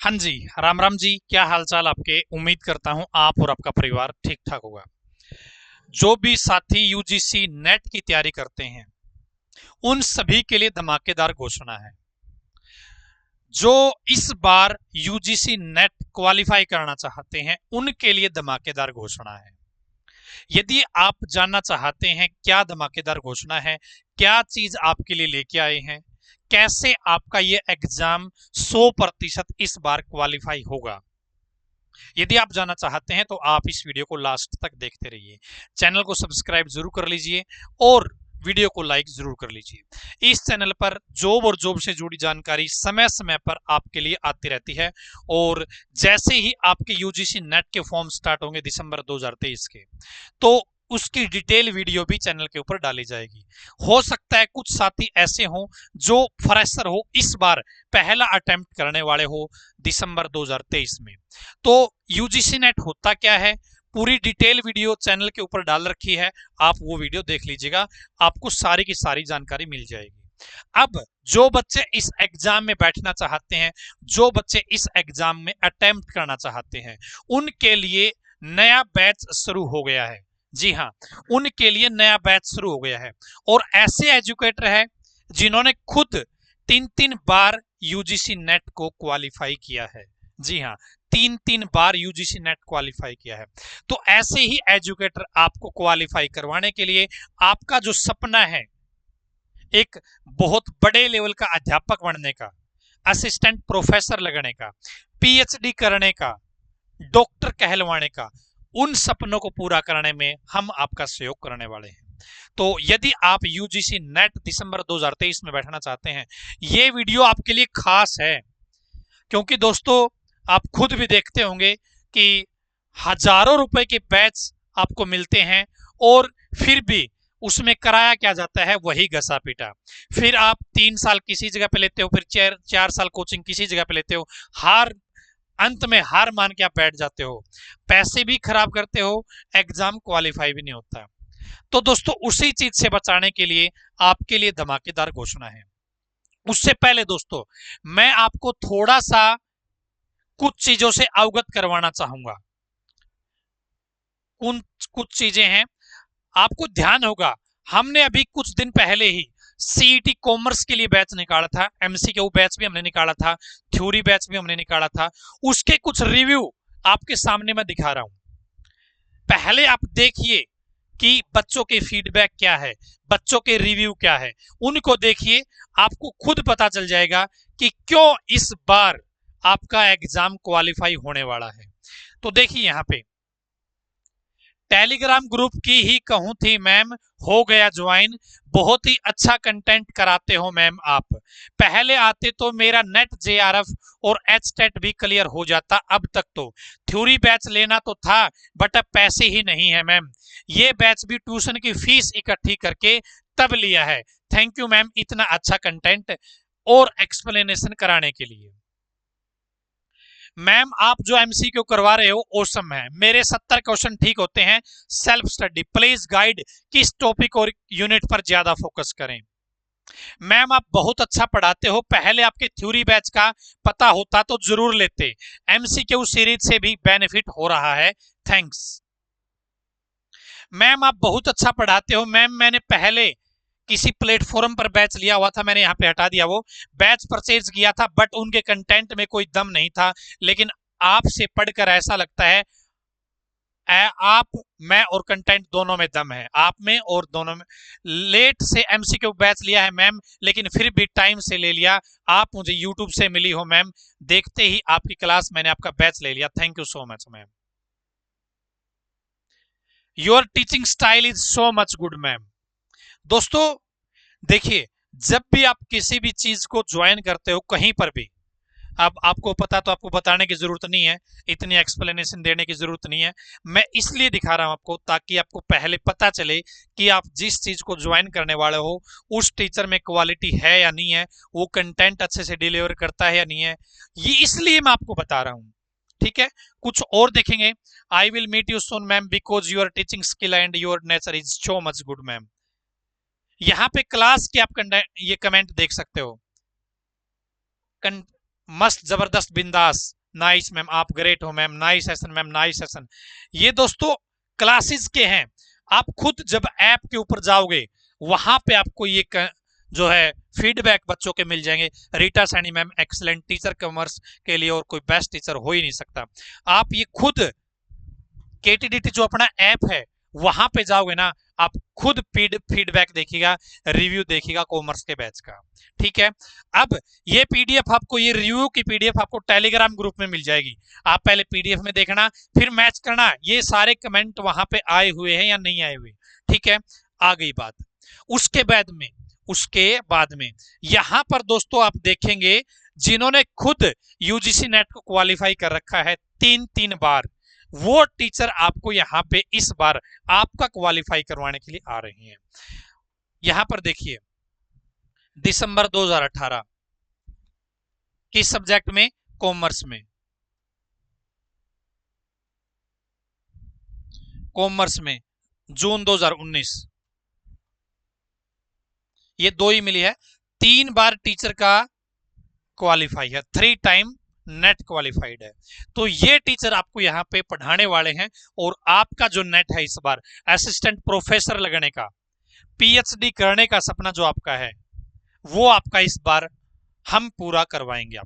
हाँ जी, राम राम जी। क्या हाल चाल आपके? उम्मीद करता हूं आप और आपका परिवार ठीक ठाक होगा। जो भी साथी यूजीसी नेट की तैयारी करते हैं उन सभी के लिए धमाकेदार घोषणा है। जो इस बार यूजीसी नेट क्वालिफाई करना चाहते हैं उनके लिए धमाकेदार घोषणा है। यदि आप जानना चाहते हैं क्या धमाकेदार घोषणा है, क्या चीज आपके लिए लेके आए हैं, कैसे आपका ये एग्जाम 100% इस बार क्वालिफाई होगा, यदि आप जानना चाहते हैं तो आप इस वीडियो को लास्ट तक देखते रहिए। चैनल को सब्सक्राइब जरूर कर लीजिए और वीडियो को लाइक जरूर कर लीजिए। इस चैनल पर जॉब और जॉब से जुड़ी जानकारी समय समय पर आपके लिए आती रहती है और जैसे ही आपके यूजीसी नेट के फॉर्म स्टार्ट होंगे दिसंबर 2023 के, तो उसकी डिटेल वीडियो भी चैनल के ऊपर डाली जाएगी। हो सकता है कुछ साथी ऐसे हों जो फ्रेशर हो, इस बार पहला अटेम्प्ट करने वाले हो दिसंबर 2023 में। तो यूजीसी नेट होता क्या है, पूरी डिटेल वीडियो चैनल के ऊपर डाल रखी है, आप वो वीडियो देख लीजिएगा, आपको सारी की सारी जानकारी मिल जाएगी। अब जो बच्चे इस एग्जाम में बैठना चाहते हैं, जो बच्चे इस एग्जाम में अटेम्प्ट करना चाहते हैं, उनके लिए नया बैच शुरू हो गया है। जी हाँ, उनके लिए नया बैच शुरू हो गया है और ऐसे एजुकेटर हैं जिन्होंने खुद 3 बार यूजीसी नेट को क्वालिफाई किया है। जी हाँ, 3 बार यूजीसी नेट क्वालिफाई किया है। तो ऐसे ही एजुकेटर आपको क्वालिफाई करवाने के लिए, आपका जो सपना है एक बहुत बड़े लेवल का अध्यापक बनने का, असिस्टेंट प्रोफेसर लगने का, पीएचडी करने का, डॉक्टर कहलवाने का, उन सपनों को पूरा करने में हम आपका सहयोग करने वाले हैं। तो यदि आप यूजीसी नेट दिसंबर 2023 में बैठना चाहते हैं, ये वीडियो आपके लिए खास है। क्योंकि दोस्तों, आप खुद भी देखते होंगे कि हजारों रुपए के बैच आपको मिलते हैं और फिर भी उसमें कराया क्या जाता है, वही घसा पीटा। फिर आप 3 साल किसी जगह पे लेते हो, फिर 4 साल कोचिंग किसी जगह पे लेते हो, हार अंत में हार मान के आप बैठ जाते हो, पैसे भी खराब करते हो, एग्जाम क्वालिफाई भी नहीं होता। तो दोस्तों, उसी चीज से बचाने के लिए आपके लिए धमाकेदार घोषणा है। उससे पहले दोस्तों, मैं आपको थोड़ा सा कुछ चीजों से अवगत करवाना चाहूंगा। कुछ चीजें हैं, आपको ध्यान होगा, हमने अभी कुछ दिन पहले ही सीईटी कॉमर्स के लिए बैच निकाला था, एमसीक्यू बैच भी हमने निकाला था, थ्योरी बैच भी हमने निकाला था। उसके कुछ रिव्यू आपके सामने मैं दिखा रहा हूं। पहले आप देखिए कि बच्चों के फीडबैक क्या है, बच्चों के रिव्यू क्या है, उनको देखिए, आपको खुद पता चल जाएगा कि क्यों इस बार आपका एग्जाम क्वालिफाई होने वाला है। तो देखिए यहां पे टेलीग्राम ग्रुप की ही कहूं थी मैम, हो गया ज्वाइन, बहुत ही अच्छा कंटेंट कराते हो मैम आप, पहले आते तो मेरा नेट जेआरएफ और एचटेट भी क्लियर हो जाता, अब तक तो थ्योरी बैच लेना तो था बट अब पैसे ही नहीं है मैम, ये बैच भी ट्यूशन की फीस इकट्ठी करके तब लिया है। थैंक यू मैम, इतना अच्छा कंटेंट और एक्सप्लेनेशन कराने के लिए। मैम आप जो एमसीक्यू करवा रहे हो ओसम है, मेरे 70 क्वेश्चन ठीक होते हैं, सेल्फ स्टडी प्लीज गाइड, किस टॉपिक और यूनिट पर ज्यादा फोकस करें। मैम आप बहुत अच्छा पढ़ाते हो, पहले आपके थ्योरी बैच का पता होता तो जरूर लेते, एमसीक्यू सीरीज से भी बेनिफिट हो रहा है, थैंक्स। मैम आप बहुत अच्छा पढ़ाते हो, मैम मैंने पहले किसी प्लेटफॉर्म पर बैच लिया हुआ था, मैंने यहाँ पे हटा दिया, वो बैच परचेज किया था बट उनके कंटेंट में कोई दम नहीं था, लेकिन आपसे पढ़कर ऐसा लगता है आप मैं और कंटेंट दोनों में दम है, आप में और दोनों में। लेट से एमसीक्यू बैच लिया है मैम, लेकिन फिर भी टाइम से ले लिया, आप मुझे यूट्यूब से मिली हो मैम, देखते ही आपकी क्लास मैंने आपका बैच ले लिया, thank you so much ma'am, your teaching style is so much good ma'am. दोस्तों देखिए, जब भी आप किसी भी चीज को ज्वाइन करते हो कहीं पर भी, अब आपको पता तो आपको बताने की जरूरत नहीं है, इतनी एक्सप्लेनेशन देने की जरूरत नहीं है, मैं इसलिए दिखा रहा हूं आपको ताकि आपको पहले पता चले कि आप जिस चीज को ज्वाइन करने वाले हो उस टीचर में क्वालिटी है या नहीं है, वो कंटेंट अच्छे से डिलीवर करता है या नहीं है, ये इसलिए मैं आपको बता रहा हूं। ठीक है, कुछ और देखेंगे। I will meet you soon ma'am because your teaching skill and your nature is so much good ma'am. यहाँ पे क्लास के आप ये कमेंट देख सकते हो, मस्त जबरदस्त बिंदास, नाइस मैम, आप ग्रेट हो ma'am, nice session ma'am, nice session. ये दोस्तों क्लासेस के हैं। आप खुद जब ऐप के ऊपर जाओगे वहां पे आपको ये जो है फीडबैक बच्चों के मिल जाएंगे। Rita Saini ma'am excellent teacher, commerce के लिए और कोई बेस्ट टीचर हो ही नहीं सकता। आप ये खुद केटीडीटी जो अपना ऐप है वहां पे जाओगे ना, आप खुद फीडबैक देखिएगा, रिव्यू देखिएगा कॉमर्स के बैच का। ठीक है, अब ये पीडीएफ आपको, ये रिव्यू की पीडीएफ आपको टेलीग्राम ग्रुप में मिल जाएगी। आप पहले पीडीएफ में देखना, फिर मैच करना ये सारे कमेंट वहां पे आए हुए हैं या नहीं आए हुए। ठीक है, आ गई बात। उसके बाद में यहां पर दोस्तों आप देखेंगे जिन्होंने खुद यूजीसी नेट को क्वालिफाई कर रखा है 3-3 बार, वो टीचर आपको यहां पे इस बार आपका क्वालिफाई करवाने के लिए आ रहे हैं। यहां पर देखिए दिसंबर 2018 किस सब्जेक्ट में, कॉमर्स में, कॉमर्स में जून 2019, ये 2 ही मिली है। 3 बार टीचर का क्वालिफाई है, 3 टाइम नेट क्वालिफाइड है। तो ये टीचर आपको यहाँ पे पढ़ाने वाले हैं और आपका जो नेट है इस बार असिस्टेंट प्रोफेसर लगने का, पीएचडी करने का सपना जो आपका है वो आपका इस बार हम पूरा करवाएंगे।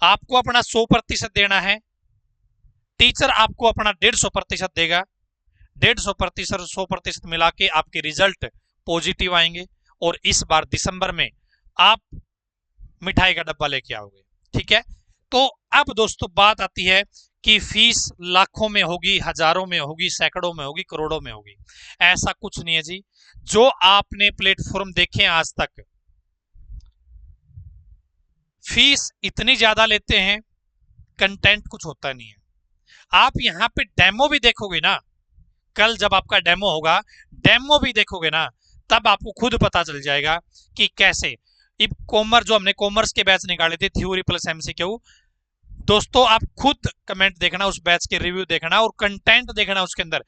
आपको अपना 100% देना है, टीचर आपको अपना 150% देगा। 150% 100% मिला के आपके रिजल्ट पॉजिटिव आएंगे और इस बार दिसंबर में आप मिठाई का डब्बा लेके आओगे। ठीक है, तो अब दोस्तों बात आती है कि फीस लाखों में होगी, हजारों में होगी, सैकड़ों में होगी, करोड़ों में होगी। ऐसा कुछ नहीं है जी। जो आपने प्लेटफॉर्म देखे आज तक, फीस इतनी ज्यादा लेते हैं, कंटेंट कुछ होता नहीं है। आप यहाँ पे डेमो भी देखोगे ना, कल जब आपका डेमो होगा, डेमो भी देखोगे ना, तब आपको खुद पता चल जाएगा कि कैसे। कॉमर्स जो हमने कॉमर्स के बैच निकाले थे, थ्योरी प्लस एमसीक्यू, दोस्तों आप खुद कमेंट देखना, उस बैच के रिव्यू देखना और कंटेंट देखना। उसके अंदर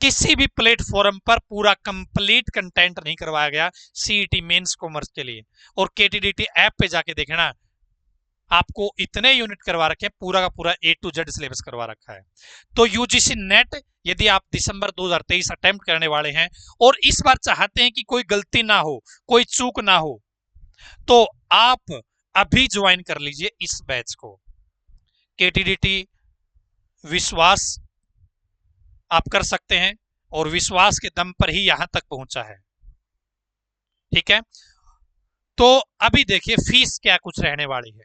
किसी भी प्लेटफॉर्म पर पूरा कंप्लीट कंटेंट नहीं करवाया गया सीईटी मेंस कॉमर्स के लिए। और केटीडीटी ऐप पे जाके देखना, आपको इतने यूनिट करवा रखे हैं, पूरा का पूरा A to Z सिलेबस करवा रखा है। तो यूजीसी नेट यदि आप दिसंबर 2023 अटेम्प्ट करने वाले हैं और इस बार चाहते हैं कि कोई गलती ना हो, कोई चूक ना हो, तो आप अभी ज्वाइन कर लीजिए इस बैच को। केटीडीटी विश्वास आप कर सकते हैं और विश्वास के दम पर ही यहां तक पहुंचा है। ठीक है, तो अभी देखिए फीस क्या कुछ रहने वाली है।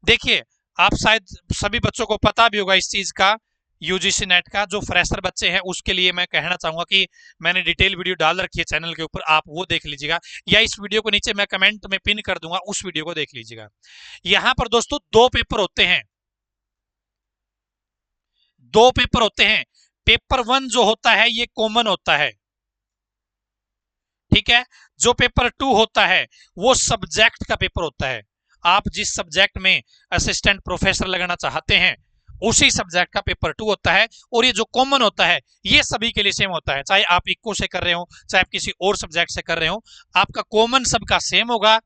देखिए, आप शायद सभी बच्चों को पता भी होगा इस चीज का, यूजीसी नेट का। जो फ्रेशर बच्चे हैं उसके लिए मैं कहना चाहूंगा कि मैंने डिटेल वीडियो डाल रखी है चैनल के ऊपर, आप वो देख लीजिएगा, या इस वीडियो को नीचे मैं कमेंट में पिन कर दूंगा, उस वीडियो को देख लीजिएगा। यहां पर दोस्तों 2 पेपर होते हैं, 2 पेपर होते हैं। पेपर 1 जो होता है ये कॉमन होता है। ठीक है, जो पेपर 2 होता है वो सब्जेक्ट का पेपर होता है। आप जिस सब्जेक्ट में असिस्टेंट प्रोफेसर लगाना चाहते हैं उसी सब्जेक्ट का पेपर 2 होता है। और ये जो कॉमन होता है ये सभी के लिए सेम होता है, चाहे आप इको से कर रहे हो, चाहे आप किसी और सब्जेक्ट से कर रहे हो, आपका कॉमन सबका सेम होगा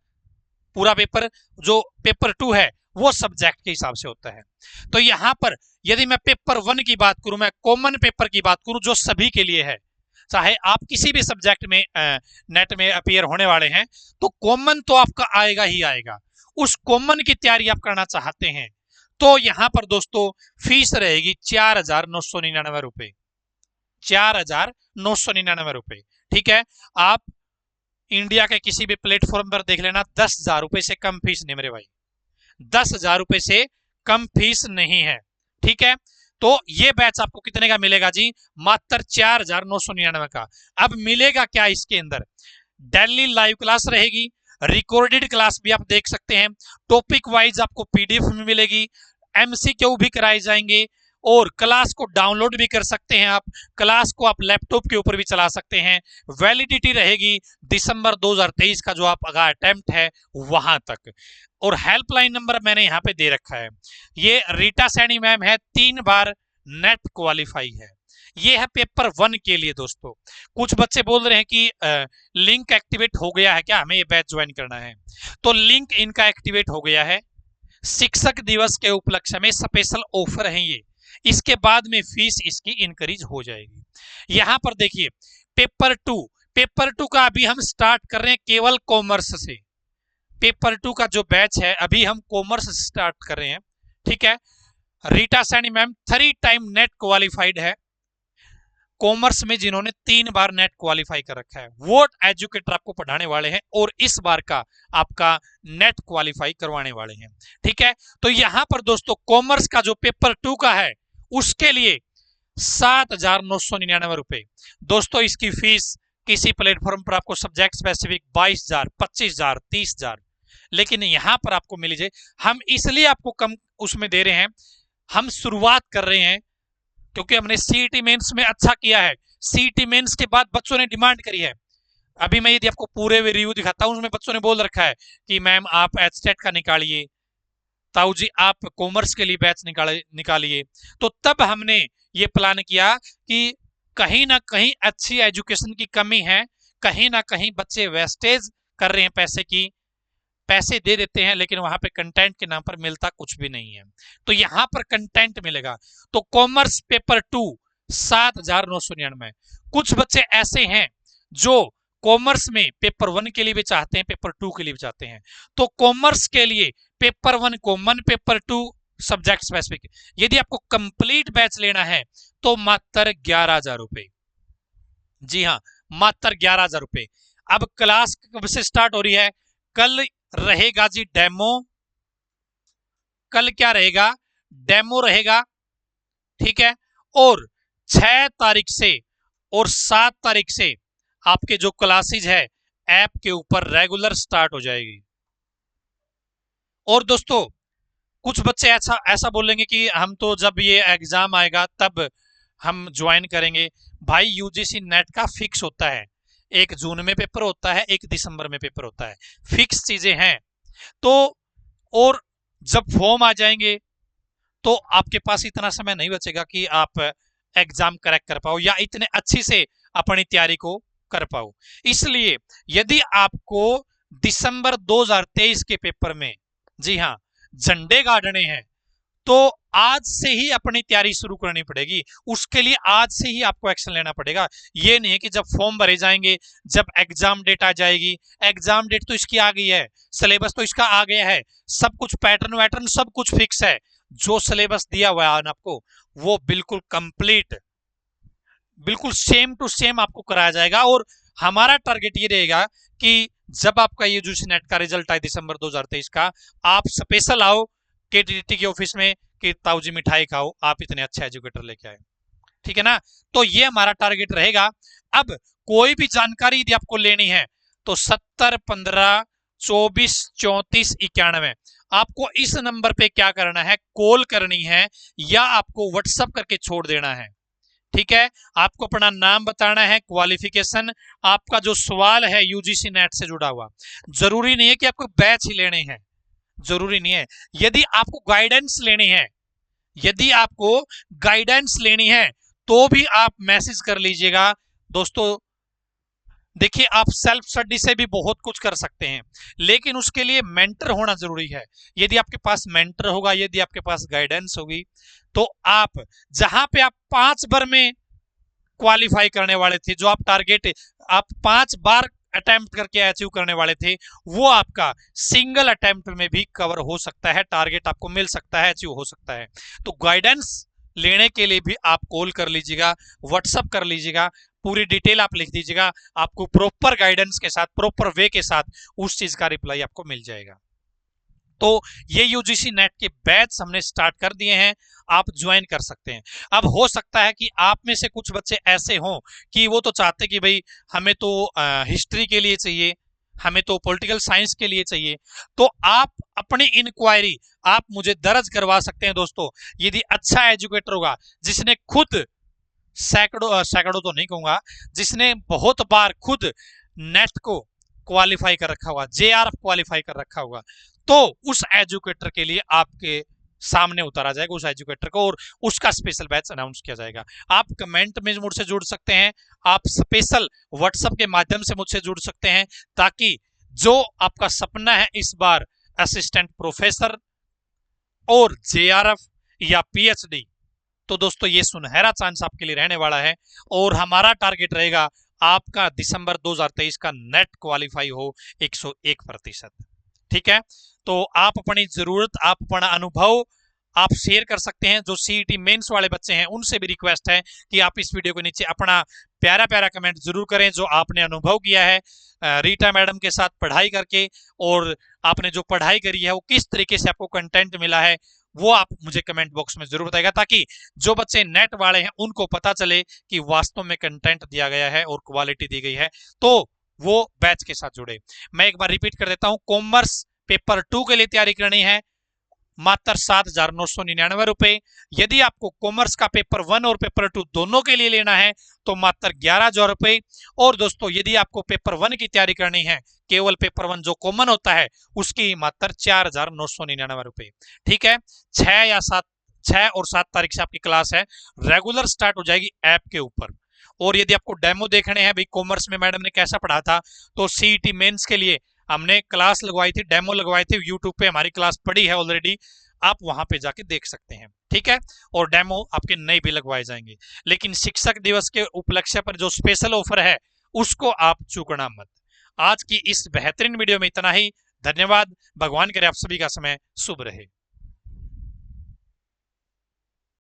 पूरा पेपर। जो पेपर 2 है वो सब्जेक्ट के हिसाब से होता है। तो यहां पर यदि मैं पेपर 1 की बात करूं, मैं कॉमन पेपर की बात करूं जो सभी के लिए है, चाहे आप किसी भी सब्जेक्ट में नेट में अपीयर होने वाले हैं, तो कॉमन तो आपका आएगा ही आएगा। उस कॉमन की तैयारी आप करना चाहते हैं तो यहां पर दोस्तों फीस रहेगी 4,999 रुपए, 4,999 रुपए। ठीक है, आप इंडिया के किसी भी प्लेटफॉर्म पर देख लेना, 10,000 रुपए से कम फीस नहीं मेरे भाई, 10,000 रुपए से कम फीस नहीं है। ठीक है, तो ये बैच आपको कितने का मिलेगा जी, मात्र 4,999 का। अब मिलेगा क्या इसके अंदर, डेली लाइव क्लास रहेगी, रिकॉर्डेड क्लास भी आप देख सकते हैं, टॉपिक वाइज आपको पीडीएफ में मिलेगी, एमसीक्यू भी कराए जाएंगे और क्लास को डाउनलोड भी कर सकते हैं आप, क्लास को आप लैपटॉप के ऊपर भी चला सकते हैं। वैलिडिटी रहेगी दिसंबर 2023 का जो आपका अटेम्प्ट है वहां तक। और हेल्पलाइन नंबर मैंने यहाँ पे दे रखा है, ये रीटा सैनी मैम है, 3 बार नेट क्वालिफाई है। ये है पेपर 1 के लिए दोस्तों। कुछ बच्चे बोल रहे हैं कि लिंक एक्टिवेट हो गया है क्या, हमें ये बैच ज्वाइन करना है, तो लिंक इनका एक्टिवेट हो गया है। शिक्षक दिवस के उपलक्ष्य में स्पेशल ऑफर है ये। इसके बाद में फीस इसकी इंक्रीज हो जाएगी। यहां पर देखिए पेपर टू का अभी हम स्टार्ट कर रहे हैं केवल कॉमर्स से। पेपर टू का जो बैच है अभी हम कॉमर्स स्टार्ट कर रहे हैं, ठीक है। Rita Saini ma'am 3 time net qualified है। कॉमर्स में जिन्होंने 3 बार नेट क्वालिफाई कर रखा है वो एजुकेटर आपको पढ़ाने वाले हैं और इस बार का आपका नेट क्वालिफाई करवाने वाले हैं, ठीक है। तो यहां पर दोस्तों कॉमर्स का जो पेपर 2 का है उसके लिए 7,999 रुपए। दोस्तों इसकी फीस किसी प्लेटफॉर्म पर आपको सब्जेक्ट स्पेसिफिक 22,000, 25,000, 30,000, लेकिन यहां पर आपको मिल जाए। हम इसलिए आपको कम उसमें दे रहे हैं, हम शुरुआत कर रहे हैं क्योंकि हमने सीईटी मेंस में अच्छा किया है। सीईटी मेंस के बाद बच्चों ने डिमांड करी है। अभी मैं यदि आपको पूरे रिव्यू दिखाता हूं उसमें बच्चों ने बोल रखा है कि मैम आप एचटेट का निकालिए, ताऊ जी आप कॉमर्स के लिए बैच निकालिए। तो तब हमने ये प्लान किया कि कहीं ना कहीं अच्छी एजुकेशन की कमी है, कहीं ना कहीं बच्चे वेस्टेज कर रहे हैं पैसे दे देते हैं लेकिन वहां पे कंटेंट के नाम पर मिलता कुछ भी नहीं है। तो यहां पर कंटेंट मिलेगा। तो कॉमर्स पेपर 2 7,999। कुछ बच्चे ऐसे हैं जो कॉमर्स में पेपर 1 के लिए भी चाहते हैं, पेपर 2 के लिए भी चाहते हैं। तो कॉमर्स के लिए paper 1 common, paper 2 subject specific. यदि आपको कंप्लीट बैच लेना है तो मात्र 11,000 रुपए। जी हाँ, मात्र 11,000 रुपए। अब क्लास कब से स्टार्ट हो रही है? कल रहेगा जी डेमो। कल क्या रहेगा? डेमो रहेगा, ठीक है। और 6 तारीख से और 7 तारीख से आपके जो क्लासेज है ऐप के ऊपर रेगुलर स्टार्ट हो जाएगी। और दोस्तों कुछ बच्चे ऐसा बोलेंगे कि हम तो जब ये एग्जाम आएगा तब हम ज्वाइन करेंगे। भाई यूजीसी नेट का फिक्स होता है, 1 जून में पेपर होता है, 1 दिसंबर में पेपर होता है, फिक्स चीजें हैं। तो और जब फॉर्म आ जाएंगे तो आपके पास इतना समय नहीं बचेगा कि आप एग्जाम क्रैक कर पाओ या इतने अच्छी से अपनी तैयारी को कर पाओ। इसलिए यदि आपको दिसंबर 2023 के पेपर में, जी हाँ, झंडे गाड़ने हैं तो आज से ही अपनी तैयारी शुरू करनी पड़ेगी। उसके लिए आज से ही आपको एक्शन लेना पड़ेगा। ये नहीं है कि जब फॉर्म भरे जाएंगे, जब एग्जाम डेट आ जाएगी, एग्जाम डेट तो इसकी आ गई है, सिलेबस तो इसका आ गया है, सब कुछ पैटर्न वैटर्न सब कुछ फिक्स है। जो सिलेबस दिया हुआ है आपको वो बिल्कुल कंप्लीट, बिल्कुल सेम टू सेम आपको कराया जाएगा। और हमारा टारगेट ये रहेगा कि जब आपका यूजीसी नेट का रिजल्ट आए दिसंबर 2023 का, आप स्पेशल आओ केटीटी के ऑफिस में कि ताऊ जी मिठाई खाओ, आप इतने अच्छे एजुकेटर लेके आए, ठीक है ना। तो ये हमारा टारगेट रहेगा। अब कोई भी जानकारी यदि आपको लेनी है तो 70 15 24 34 91 आपको इस नंबर पे क्या करना है, कॉल करनी है या आपको व्हाट्सएप करके छोड़ देना है, ठीक है। आपको अपना नाम बताना है, क्वालिफिकेशन, आपका जो सवाल है यूजीसी नेट से जुड़ा हुआ। जरूरी नहीं है कि आपको बैच ही लेने हैं, जरूरी नहीं है। यदि आपको गाइडेंस लेनी है, यदि आपको गाइडेंस लेनी है तो भी आप मैसेज कर लीजिएगा। दोस्तों देखिए आप सेल्फ स्टडी से भी बहुत कुछ कर सकते हैं लेकिन उसके लिए मेंटर होना जरूरी है। यदि आपके पास मेंटर होगा, यदि आपके पास गाइडेंस होगी तो आप जहां पे आप 5 बार में क्वालिफाई करने वाले थे, जो आप टारगेट आप 5 बार अटेम्प्ट करके अचीव करने वाले थे, वो आपका सिंगल अटेम्प्ट में भी कवर हो सकता है, टारगेट आपको मिल सकता है, अचीव हो सकता है। तो गाइडेंस लेने के लिए भी आप कॉल कर लीजिएगा, व्हाट्सएप कर लीजिएगा, पूरी डिटेल आप लिख दीजिएगा, आपको प्रॉपर गाइडेंस के साथ, प्रॉपर वे के साथ उस चीज का रिप्लाई आपको मिल जाएगा। तो ये यूजीसी नेट के बैच हमने स्टार्ट कर दिए हैं, आप ज्वाइन कर सकते हैं। अब हो सकता है कि आप में से कुछ बच्चे ऐसे हों कि वो तो चाहते कि भाई हमें तो हिस्ट्री के लिए चाहिए, हमें तो पॉलिटिकल साइंस के लिए चाहिए, तो आप अपनी इंक्वायरी आप मुझे दर्ज करवा सकते हैं। दोस्तों यदि अच्छा एजुकेटर होगा जिसने खुद सैकड़ों तो नहीं कहूंगा, जिसने बहुत बार खुद नेट को क्वालिफाई कर रखा होगा, जेआरएफ क्वालिफाई कर रखा होगा, तो उस एजुकेटर के लिए आपके सामने उतारा जाएगा उस एजुकेटर को और उसका स्पेशल बैच अनाउंस किया जाएगा। आप कमेंट में मुझसे जुड़ सकते हैं, आप स्पेशल व्हाट्सएप के माध्यम से मुझसे जुड़ सकते हैं ताकि जो आपका सपना है इस बार असिस्टेंट प्रोफेसर और JRF या PhD, तो दोस्तों ये सुनहरा चांस आपके लिए रहने वाला है। और हमारा टारगेट रहेगा आपका दिसंबर 2023 का नेट क्वालिफाई हो 101%। ठीक है, तो आप अपनी जरूरत, आप अपना अनुभव आप शेयर कर सकते हैं। जो CET मेंस वाले बच्चे हैं उनसे भी रिक्वेस्ट है कि आप इस वीडियो के नीचे अपना प्यारा प्यारा कमेंट जरूर करें, जो आपने अनुभव किया है रीटा मैडम के साथ पढ़ाई करके, और आपने जो पढ़ाई करी है वो किस तरीके से आपको कंटेंट मिला है, वो आप मुझे कमेंट बॉक्स में जरूर बताएगा, ताकि जो बच्चे नेट वाले हैं उनको पता चले कि वास्तव में कंटेंट दिया गया है और क्वालिटी दी गई है, तो वो बैच के साथ जुड़े। मैं एक बार रिपीट कर देता हूं, कॉमर्स पेपर 2 के लिए तैयारी करनी है मात्र 7,999 रुपए। यदि आपको कॉमर्स का पेपर 1 और पेपर 2 दोनों के लिए लेना है तो मात्र 11,000 रुपए। और दोस्तों यदि आपको पेपर 1 की तैयारी करनी है, केवल पेपर 1 जो कॉमन होता है, उसकी मात्र 4,999 रुपए। ठीक है, 6 और 7 तारीख से आपकी क्लास है, रेगुलर स्टार्ट हो जाएगी ऐप के ऊपर। और यदि आपको डेमो देखने हैं भाई कॉमर्स में मैडम ने कैसा पढ़ा था, तो CET मेंस के लिए हमने क्लास लगवाई थी, डेमो लगवाई थी, यूट्यूब पे हमारी क्लास पड़ी है ऑलरेडी, आप वहां पे जाके देख सकते हैं। ठीक है, और डेमो आपके नए भी लगवाए जाएंगे। लेकिन शिक्षक दिवस के उपलक्ष्य पर जो स्पेशल ऑफर है उसको आप चूकना मत। आज की इस बेहतरीन वीडियो में इतना ही। धन्यवाद। भगवान करे आप सभी का समय शुभ रहे।